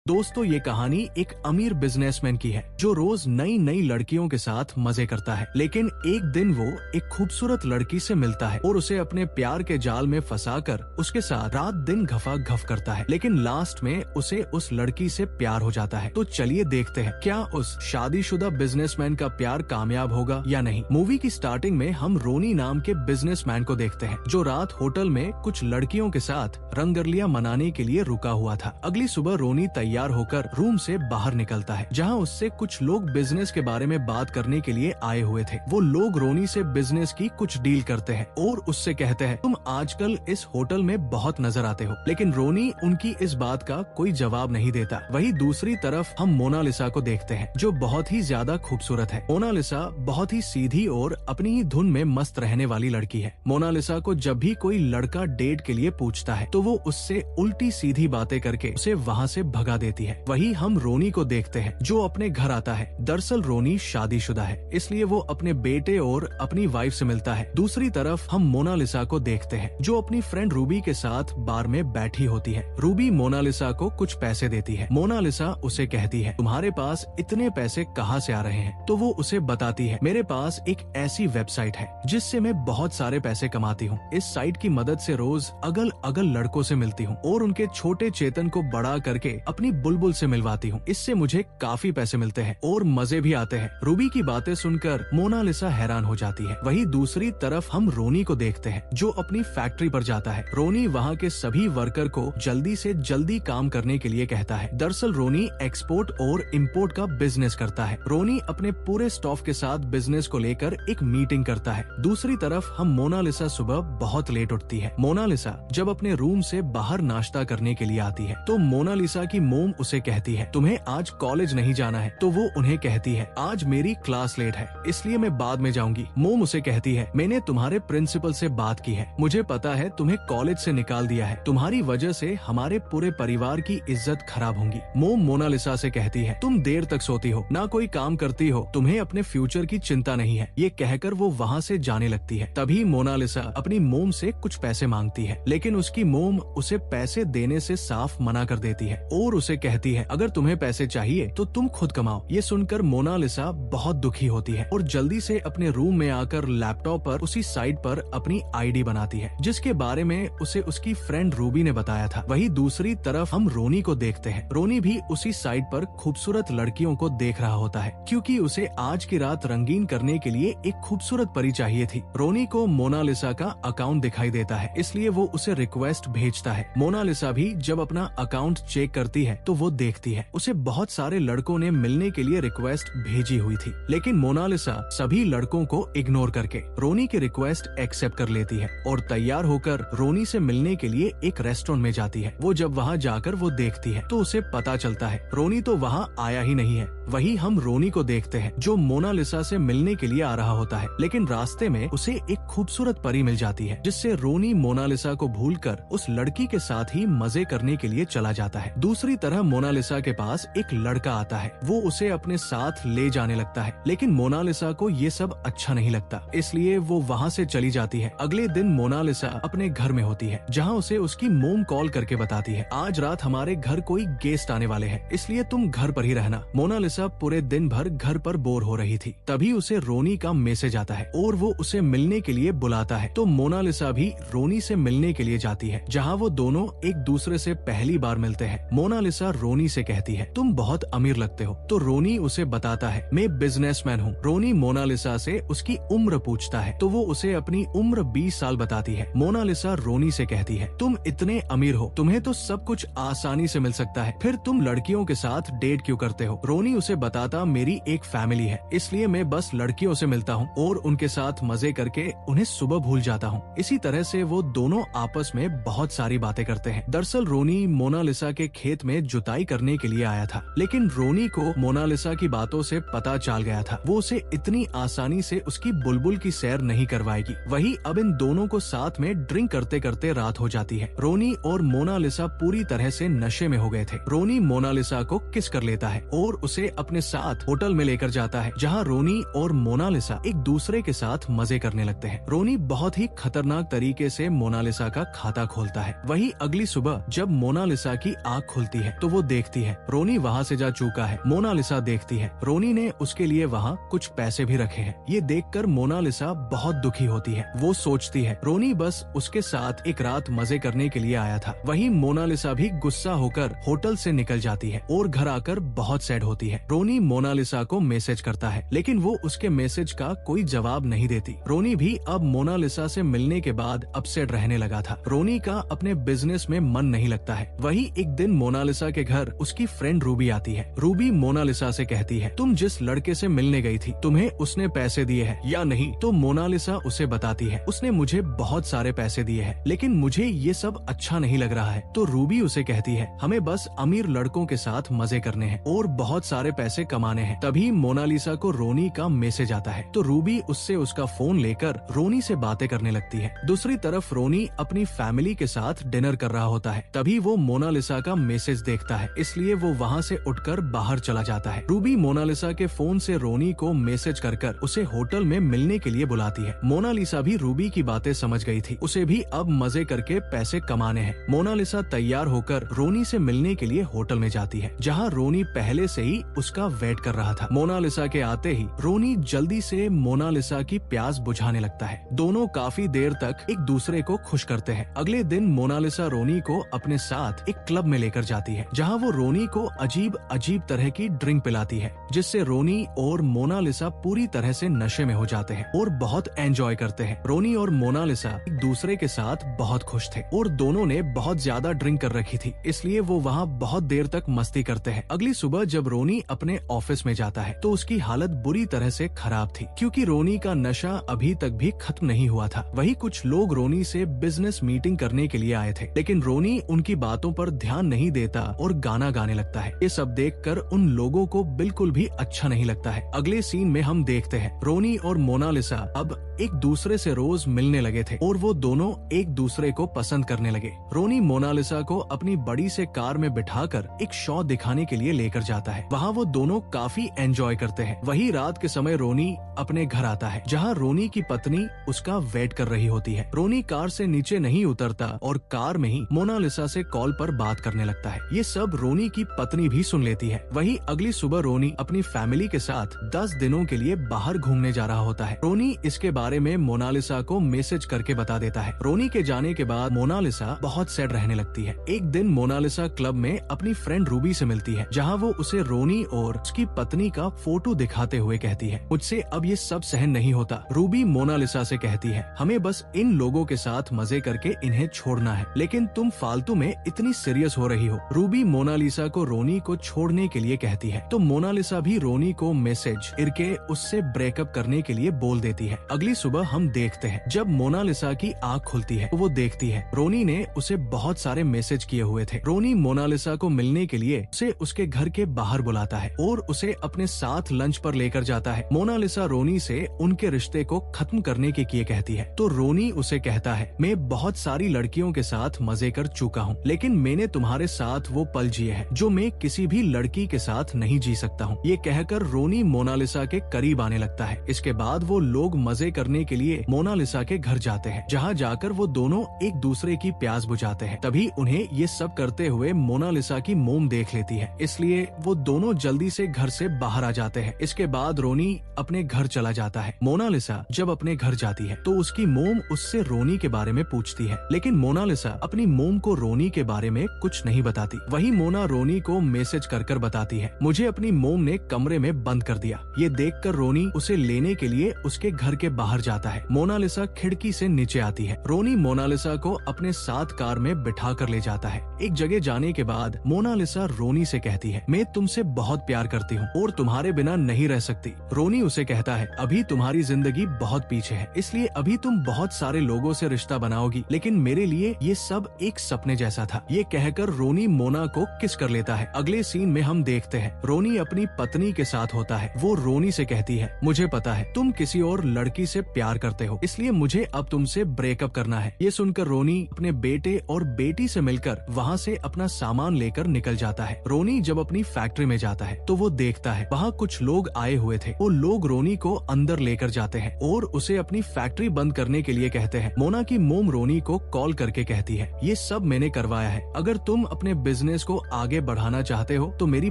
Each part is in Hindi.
दोस्तों ये कहानी एक अमीर बिजनेसमैन की है जो रोज नई नई लड़कियों के साथ मजे करता है। लेकिन एक दिन वो एक खूबसूरत लड़की से मिलता है और उसे अपने प्यार के जाल में फंसाकर उसके साथ रात दिन घफा घफ करता है। लेकिन लास्ट में उसे उस लड़की से प्यार हो जाता है। तो चलिए देखते हैं क्या उस शादीशुदा बिजनेसमैन का प्यार कामयाब होगा या नहीं। मूवी की स्टार्टिंग में हम रोनी नाम के बिजनेसमैन को देखते हैं जो रात होटल में कुछ लड़कियों के साथ रंगरलियां मनाने के लिए रुका हुआ था। अगली सुबह रोनी तैयार होकर रूम से बाहर निकलता है जहां उससे कुछ लोग बिजनेस के बारे में बात करने के लिए आए हुए थे। वो लोग रोनी से बिजनेस की कुछ डील करते हैं और उससे कहते हैं तुम आजकल इस होटल में बहुत नजर आते हो। लेकिन रोनी उनकी इस बात का कोई जवाब नहीं देता। वहीं दूसरी तरफ हम मोनालिसा को देखते हैं जो बहुत ही ज्यादा खूबसूरत है। मोनालिसा बहुत ही सीधी और अपनी ही धुन में मस्त रहने वाली लड़की है। मोनालिसा को जब भी कोई लड़का डेट के लिए पूछता है तो वो उससे उल्टी सीधी बातें करके उसे वहाँ से भगा देती है। वही हम रोनी को देखते हैं जो अपने घर आता है। दरअसल रोनी शादीशुदा है इसलिए वो अपने बेटे और अपनी वाइफ से मिलता है। दूसरी तरफ हम मोनालिसा को देखते हैं जो अपनी फ्रेंड रूबी के साथ बार में बैठी होती है। रूबी मोनालिसा को कुछ पैसे देती है। मोनालिसा उसे कहती है तुम्हारे पास इतने पैसे कहाँ से आ रहे हैं। तो वो उसे बताती है मेरे पास एक ऐसी वेबसाइट है जिससे मैं बहुत सारे पैसे कमाती हूँ। इस साइट की मदद से रोज अगल अगल लड़कों से मिलती हूँ और उनके छोटे चेतन को बड़ा करके अपनी बुलबुल से मिलवाती हूँ। इससे मुझे काफी पैसे मिलते हैं और मजे भी आते हैं। रूबी की बातें सुनकर मोनालिसा हैरान हो जाती है। वहीं दूसरी तरफ हम रोनी को देखते हैं जो अपनी फैक्ट्री पर जाता है। रोनी वहाँ के सभी वर्कर को जल्दी से जल्दी काम करने के लिए कहता है। दरअसल रोनी एक्सपोर्ट और इम्पोर्ट का बिजनेस करता है। रोनी अपने पूरे स्टाफ के साथ बिजनेस को लेकर एक मीटिंग करता है। दूसरी तरफ हम मोनालिसा सुबह बहुत लेट उठती है। मोनालिसा जब अपने रूम से बाहर नाश्ता करने के लिए आती है तो मोनालिसा की मोम उसे कहती है तुम्हें आज कॉलेज नहीं जाना है। तो वो उन्हें कहती है आज मेरी क्लास लेट है इसलिए मैं बाद में जाऊंगी। मोम उसे कहती है मैंने तुम्हारे प्रिंसिपल से बात की है। मुझे पता है तुम्हें कॉलेज से निकाल दिया है। तुम्हारी वजह से हमारे पूरे परिवार की इज्जत खराब होगी। मोम मोनालिसा से कहती है तुम देर तक सोती हो ना कोई काम करती हो। तुम्हें अपने फ्यूचर की चिंता नहीं है। ये कहकर वो वहाँ से जाने लगती है। तभी मोनालिसा अपनी मोम से कुछ पैसे मांगती है लेकिन उसकी मोम उसे पैसे देने से साफ मना कर देती है और उसे कहती है अगर तुम्हें पैसे चाहिए तो तुम खुद कमाओ। ये सुनकर मोनालिसा बहुत दुखी होती है और जल्दी से अपने रूम में आकर लैपटॉप पर उसी साइट पर अपनी आईडी बनाती है जिसके बारे में उसे उसकी फ्रेंड रूबी ने बताया था। वहीं दूसरी तरफ हम रोनी को देखते हैं। रोनी भी उसी साइट पर खूबसूरत लड़कियों को देख रहा होता है क्योंकि उसे आज की रात रंगीन करने के लिए एक खूबसूरत परी चाहिए थी। रोनी को मोनालिसा का अकाउंट दिखाई देता है इसलिए वो उसे रिक्वेस्ट भेजता है। मोनालिसा भी जब अपना अकाउंट चेक करती है तो वो देखती है उसे बहुत सारे लड़कों ने मिलने के लिए रिक्वेस्ट भेजी हुई थी। लेकिन मोनालिसा सभी लड़कों को इग्नोर करके रोनी की रिक्वेस्ट एक्सेप्ट कर लेती है और तैयार होकर रोनी से मिलने के लिए एक रेस्टोरेंट में जाती है। वो जब वहाँ जाकर वो देखती है तो उसे पता चलता है रोनी तो वहाँ आया ही नहीं है। वही हम रोनी को देखते हैं जो मोनालिसा से मिलने के लिए आ रहा होता है। लेकिन रास्ते में उसे एक खूबसूरत परी मिल जाती है जिससे रोनी मोनालिसा को भूलकर उस लड़की के साथ ही मजे करने के लिए चला जाता है। दूसरी तरह मोनालिसा के पास एक लड़का आता है। वो उसे अपने साथ ले जाने लगता है लेकिन मोनालिसा को ये सब अच्छा नहीं लगता इसलिए वो वहाँ से चली जाती है। अगले दिन मोनालिसा अपने घर में होती है जहाँ उसे उसकी मोम कॉल करके बताती है आज रात हमारे घर कोई गेस्ट आने वाले हैं इसलिए तुम घर पर ही रहना। मोनालिसा पूरे दिन भर घर पर बोर हो रही थी। तभी उसे रोनी का मैसेज आता है और वो उसे मिलने के लिए बुलाता है। तो मोनालिसा भी रोनी से मिलने के लिए जाती है जहाँ वो दोनों एक दूसरे से पहली बार मिलते हैं। मोनालिसा रोनी से कहती है तुम बहुत अमीर लगते हो। तो रोनी उसे बताता है मैं बिजनेसमैन हूँ। रोनी मोनालिसा से उसकी उम्र पूछता है तो वो उसे अपनी उम्र 20 साल बताती है। मोनालिसा रोनी से कहती है तुम इतने अमीर हो तुम्हें तो सब कुछ आसानी से मिल सकता है फिर तुम लड़कियों के साथ डेट क्यों करते हो। रोनी उसे बताता मेरी एक फैमिली है इसलिए मैं बस लड़कियों से मिलता हूँ और उनके साथ मजे करके उन्हें सुबह भूल जाता हूँ। इसी तरह से वो दोनों आपस में बहुत सारी बातें करते हैं। दरअसल रोनी मोनालिसा के खेत में जुताई करने के लिए आया था लेकिन रोनी को मोनालिसा की बातों से पता चल गया था वो उसे इतनी आसानी से उसकी बुलबुल की सैर नहीं करवाएगी। वही अब इन दोनों को साथ में ड्रिंक करते करते रात हो जाती है। रोनी और मोनालिसा पूरी तरह से नशे में हो गए थे। रोनी मोनालिसा को किस कर लेता है और उसे अपने साथ होटल में लेकर जाता है जहाँ रोनी और मोनालिसा एक दूसरे के साथ मजे करने लगते हैं। रोनी बहुत ही खतरनाक तरीके से मोनालिसा का खाता खोलता है। वही अगली सुबह जब मोनालिसा की आँख खुलती है तो वो देखती है रोनी वहाँ से जा चुका है। मोनालिसा देखती है रोनी ने उसके लिए वहाँ कुछ पैसे भी रखे हैं। ये देखकर मोनालिसा बहुत दुखी होती है। वो सोचती है रोनी बस उसके साथ एक रात मजे करने के लिए आया था। वहीं मोनालिसा भी गुस्सा होकर होटल से निकल जाती है और घर आकर बहुत सैड होती है। रोनी मोनालिसा को मैसेज करता है लेकिन वो उसके मैसेज का कोई जवाब नहीं देती। रोनी भी अब मोनालिसा से मिलने के बाद अपसेट रहने लगा था। रोनी का अपने बिजनेस में मन नहीं लगता है। वही एक दिन मोनालिसा के घर उसकी फ्रेंड रूबी आती है। रूबी मोनालिसा से कहती है तुम जिस लड़के से मिलने गई थी तुम्हें उसने पैसे दिए हैं या नहीं? तो मोनालिसा उसे बताती है उसने मुझे बहुत सारे पैसे दिए हैं लेकिन मुझे ये सब अच्छा नहीं लग रहा है। तो रूबी उसे कहती है हमें बस अमीर लड़कों के साथ मजे करने हैं और बहुत सारे पैसे कमाने हैं। तभी मोनालिसा को रोनी का मैसेज आता है तो रूबी उससे उसका फोन लेकर रोनी से बातें करने लगती है। दूसरी तरफ रोनी अपनी फैमिली के साथ डिनर कर रहा होता है। तभी वो मोनालिसा का मैसेज देखता है इसलिए वो वहाँ से उठकर बाहर चला जाता है। रूबी मोनालिसा के फोन से रोनी को मैसेज कर उसे होटल में मिलने के लिए बुलाती है। मोनालिसा भी रूबी की बातें समझ गई थी। उसे भी अब मजे करके पैसे कमाने हैं। मोनालिसा तैयार होकर रोनी से मिलने के लिए होटल में जाती है जहाँ रोनी पहले से ही उसका वेट कर रहा था। मोनालिसा के आते ही रोनी जल्दी से मोनालिसा की प्यास बुझाने लगता है। दोनों काफी देर तक एक दूसरे को खुश करते हैं। अगले दिन मोनालिसा रोनी को अपने साथ एक क्लब में लेकर जाती है जहाँ वो रोनी को अजीब अजीब तरह की ड्रिंक पिलाती है जिससे रोनी और मोनालिसा पूरी तरह से नशे में हो जाते हैं और बहुत एंजॉय करते हैं। रोनी और मोनालिसा एक दूसरे के साथ बहुत खुश थे और दोनों ने बहुत ज्यादा ड्रिंक कर रखी थी इसलिए वो वहाँ बहुत देर तक मस्ती करते हैं। अगली सुबह जब रोनी अपने ऑफिस में जाता है तो उसकी हालत बुरी तरह से खराब थी क्योंकि रोनी का नशा अभी तक भी खत्म नहीं हुआ था। वही कुछ लोग रोनी से बिजनेस मीटिंग करने के लिए आए थे लेकिन रोनी उनकी बातों पर ध्यान नहीं देता और गाना गाने लगता है। ये सब देखकर उन लोगों को बिल्कुल भी अच्छा नहीं लगता है। अगले सीन में हम देखते हैं रोनी और मोनालिसा अब एक दूसरे से रोज मिलने लगे थे और वो दोनों एक दूसरे को पसंद करने लगे। रोनी मोनालिसा को अपनी बड़ी से कार में बिठाकर एक शो दिखाने के लिए लेकर जाता है। वहाँ वो दोनों काफी एंजॉय करते हैं। वही रात के समय रोनी अपने घर आता है जहाँ रोनी की पत्नी उसका वेट कर रही होती है। रोनी कार से नीचे नहीं उतरता और कार में ही मोनालिसा से कॉल पर बात करने लगता है। ये सब रोनी की पत्नी भी सुन लेती है। वही अगली सुबह रोनी अपनी फैमिली के साथ 10 दिनों के लिए बाहर घूमने जा रहा होता है। रोनी इसके बारे में मोनालिसा को मैसेज करके बता देता है। रोनी के जाने के बाद मोनालिसा बहुत सैड रहने लगती है। एक दिन मोनालिसा क्लब में अपनी फ्रेंड रूबी से मिलती है जहाँ वो उसे रोनी और उसकी पत्नी का फोटो दिखाते हुए कहती है मुझसे अब ये सब सहन नहीं होता। रूबी मोनालिसा से कहती है हमें बस इन लोगों के साथ मजे करके इन्हें छोड़ना है लेकिन तुम फालतू में इतनी सीरियस हो रही हो। रूबी मोनालिसा को रोनी को छोड़ने के लिए कहती है तो मोनालिसा भी रोनी को मैसेज करके उससे ब्रेकअप करने के लिए बोल देती है। अगली सुबह हम देखते हैं जब मोनालिसा की आँख खुलती है तो वो देखती है रोनी ने उसे बहुत सारे मैसेज किए हुए थे। रोनी मोनालिसा को मिलने के लिए उसे उसके घर के बाहर बुलाता है और उसे अपने साथ लंच पर लेकर जाता है। मोनालिसा रोनी से उनके रिश्ते को खत्म करने के लिए कहती है तो रोनी उसे कहता है मैं बहुत सारी लड़कियों के साथ मजे कर चुका हूँ लेकिन मैंने तुम्हारे साथ वो पल जिए हैं जो मैं किसी भी लड़की के साथ नहीं जी सकता हूँ। ये कहकर रोनी मोनालिसा के करीब आने लगता है। इसके बाद वो लोग मजे करने के लिए मोनालिसा के घर जाते हैं जहाँ जाकर वो दोनों एक दूसरे की प्यास बुझाते हैं। तभी उन्हें ये सब करते हुए मोनालिसा की मोम देख लेती है इसलिए वो दोनों जल्दी से घर से बाहर आ जाते हैं। इसके बाद रोनी अपने घर चला जाता है। मोनालिसा जब अपने घर जाती है तो उसकी मोम उससे रोनी के बारे में पूछती है लेकिन मोनालिसा अपनी मोम को रोनी के बारे में कुछ नहीं बताती। वही मोना रोनी को मैसेज कर बताती है मुझे अपनी मोम ने कमरे में बंद कर दिया। ये देखकर रोनी उसे लेने के लिए उसके घर के बाहर जाता है। मोनालिसा खिड़की से नीचे आती है। रोनी मोनालिसा को अपने साथ कार में बिठा कर ले जाता है। एक जगह जाने के बाद मोनालिसा रोनी से कहती है मैं तुमसे बहुत प्यार करती हूँ और तुम्हारे बिना नहीं रह सकती। रोनी उसे कहता है अभी तुम्हारी जिंदगी बहुत पीछे है इसलिए अभी तुम बहुत सारे लोगों से रिश्ता बनाओगी लेकिन मेरे लिए ये सब एक सपने जैसा था। ये कहकर रोनी मोना को किस कर लेता है। अगले सीन में हम देखते हैं रोनी अपनी पत्नी के साथ होता है। वो रोनी से कहती है मुझे पता है तुम किसी और लड़की से प्यार करते हो, इसलिए मुझे अब तुमसे ब्रेकअप करना है। ये सुनकर रोनी अपने बेटे और बेटी से मिलकर वहाँ से अपना सामान लेकर निकल जाता है। रोनी जब अपनी फैक्ट्री में जाता है तो वो देखता है वहाँ कुछ लोग आए हुए थे। वो लोग रोनी को अंदर लेकर जाते हैं और उसे अपनी फैक्ट्री बंद करने के लिए कहते हैं। मोना की मोम रोनी को कॉल करके कहती है, ये सब मैंने करवाया है, अगर तुम अपने बिजनेस को आगे बढ़ाना चाहते हो तो मेरी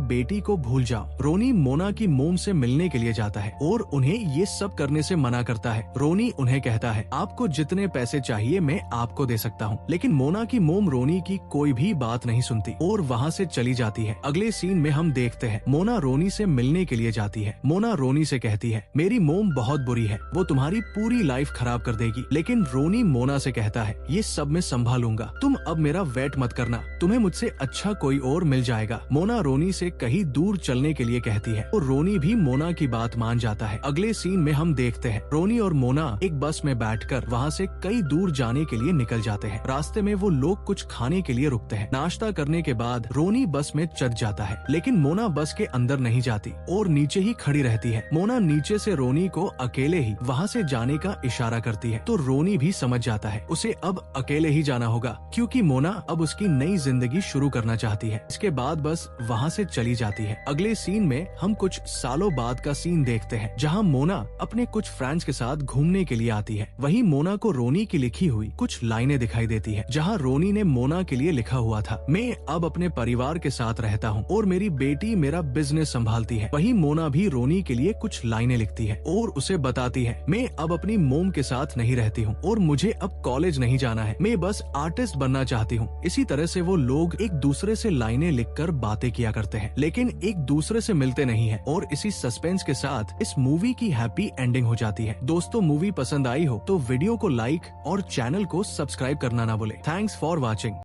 बेटी को भूल जाओ। रोनी मोना की मोम से मिलने के लिए जाता है और उन्हें ये सब करने से मना करता है। रोनी उन्हें कहता है, आपको जितने पैसे चाहिए मैं आपको दे सकता हूँ, लेकिन मोना की मोम रोनी की कोई भी बात नहीं सुनती और वहाँ से चली जाती है। अगले सीन में हम देखते हैं मोना रोनी से मिलने के लिए जाती है। मोना रोनी से कहती है, मेरी मोम बहुत बुरी है, वो तुम्हारी पूरी लाइफ खराब कर देगी। लेकिन रोनी मोना से कहता है, ये सब मैं संभालूंगा, तुम अब मेरा वेट मत करना, तुम्हें मुझसे अच्छा कोई और मिल जाएगा। मोना रोनी से कहीं दूर चलने के लिए कहती है और रोनी भी मोना की बात मान जाता है। अगले सीन में हम देखते हैं रोनी और मोना एक बस में बैठकर वहाँ से कई दूर जाने के लिए निकल जाते हैं। रास्ते में वो लोग कुछ खाने के लिए रुकते हैं। नाश्ता करने के बाद रोनी बस में चढ़ जाता है, लेकिन मोना बस के अंदर नहीं जाती और नीचे ही खड़ी रहती है। मोना नीचे से रोनी को अकेले ही वहाँ से जाने का इशारा करती है तो रोनी भी समझ जाता है उसे अब अकेले ही जाना होगा, क्योंकि मोना अब उसकी नई जिंदगी शुरू करना चाहती है। इसके बाद बस वहाँ से चली जाती है। अगले सीन में हम कुछ सालों बाद का सीन देखते हैं जहाँ मोना अपने कुछ फ्रेंड्स के साथ घूमने के लिए आती है। वहीं मोना को रोनी की लिखी हुई कुछ लाइनें दिखाई देती है जहाँ रोनी ने मोना के लिए लिखा हुआ था, मैं अब अपने परिवार के साथ रहता हूँ और मेरी बेटी मेरा बिजनेस संभालती है। वहीं मोना भी रोनी के लिए कुछ लाइनें लिखती है और उसे बताती है, मैं अब अपनी मोम के साथ नहीं रहती हूँ और मुझे अब कॉलेज नहीं जाना है, मैं बस आर्टिस्ट बनना चाहती हूँ। इसी तरह से वो लोग एक दूसरे से लाइनें लिखकर बातें किया करते हैं, लेकिन एक दूसरे से मिलते नहीं है और इसी सस्पेंस के साथ इस मूवी की हैप्पी एंडिंग हो जाती है। दोस्तों, मूवी पसंद आई हो तो वीडियो को लाइक और चैनल को सब्सक्राइब करना ना भूले। Thanks for watching.